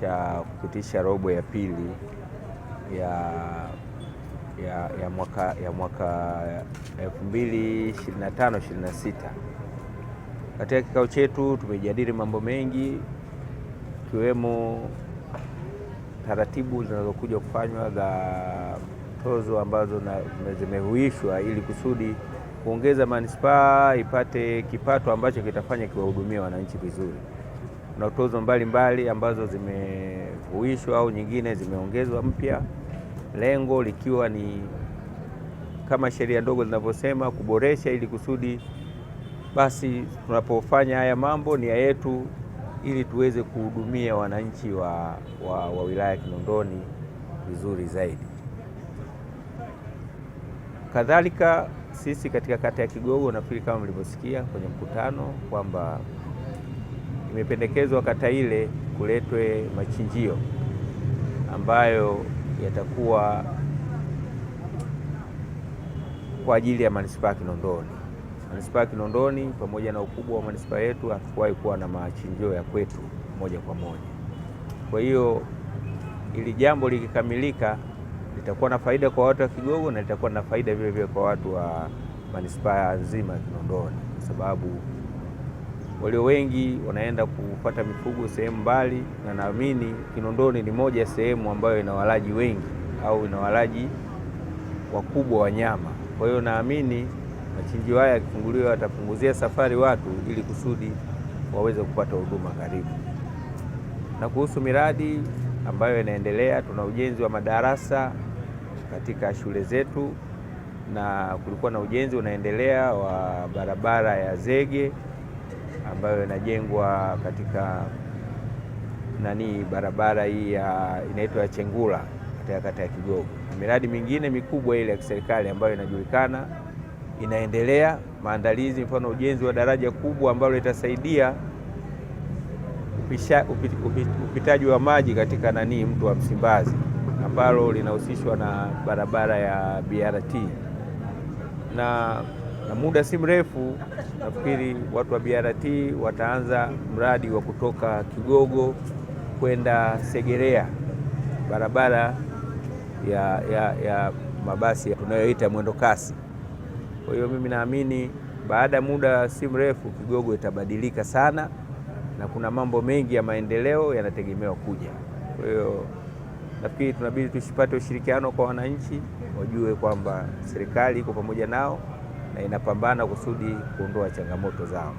cha kupitisha robo ya pili ya mwaka 2025-26. Katika kikao chetu tumejadili mambo mengi ikiwemo taratibu zinazokuja kufanywa za tozo ambazo zimehuishwa ili kusudi kuongeza manispaa ipate kipato ambacho kitafanya kiwahudumia wananchi vizuri. Kuna tozo mbalimbali ambazo zimehuishwa au nyingine zimeongezwa mpya, lengo likiwa ni kama sheria ndogo zinavyosema kuboresha, ili kusudi basi tunapofanya haya mambo nia yetu ili tuweze kuhudumia wananchi wa wilaya ya Kinondoni vizuri zaidi. Kadhalika sisi katika kata ya Kigogo, nafikiri kama mlivyosikia kwenye mkutano kwamba imependekezwa kata ile kuletwe machinjio ambayo yatakuwa kwa ajili ya manispaa ya Kinondoni. Manispaa ya Kinondoni pamoja na ukubwa wa manispaa yetu hakuwahi kuwa na machinjio ya kwetu moja kwa moja. Kwa hiyo ili jambo likikamilika litakuwa na faida kwa watu wa Kigogo na litakuwa na faida vile vile kwa watu wa manispaa nzima ya Kinondoni, kwa sababu walio wengi wanaenda kupata mifugo sehemu mbali, na naamini Kinondoni ni moja ya sehemu ambayo ina walaji wengi au ina walaji wakubwa wa nyama. Kwa hiyo naamini machinjio haya yakifunguliwa yatapunguzia safari watu ili kusudi waweze kupata huduma karibu. Na kuhusu miradi ambayo inaendelea, tuna ujenzi wa madarasa katika shule zetu, na kulikuwa na ujenzi unaendelea wa barabara ya zege ambayo inajengwa katika barabara hii inaitwa ya Chengula katika kata ya Kigogo. Miradi mingine mikubwa ile ya kiserikali ambayo inajulikana inaendelea maandalizi, mfano ujenzi wa daraja kubwa ambalo litasaidia upitaji wa maji katika mto wa Msimbazi, ambalo linahusishwa na barabara ya BRT, na muda si mrefu nafikiri watu wa BRT wataanza mradi wa kutoka Kigogo kwenda Segerea, barabara ya mabasi tunayoita mwendo kasi. Kwa hiyo mimi naamini baada ya muda si mrefu Kigogo itabadilika sana, na kuna mambo mengi ya maendeleo yanategemewa kuja. Kwa hiyo nafikiri tunabidi tusipate ushirikiano kwa wananchi, wajue kwamba serikali iko pamoja nao na inapambana kusudi kuondoa changamoto zao.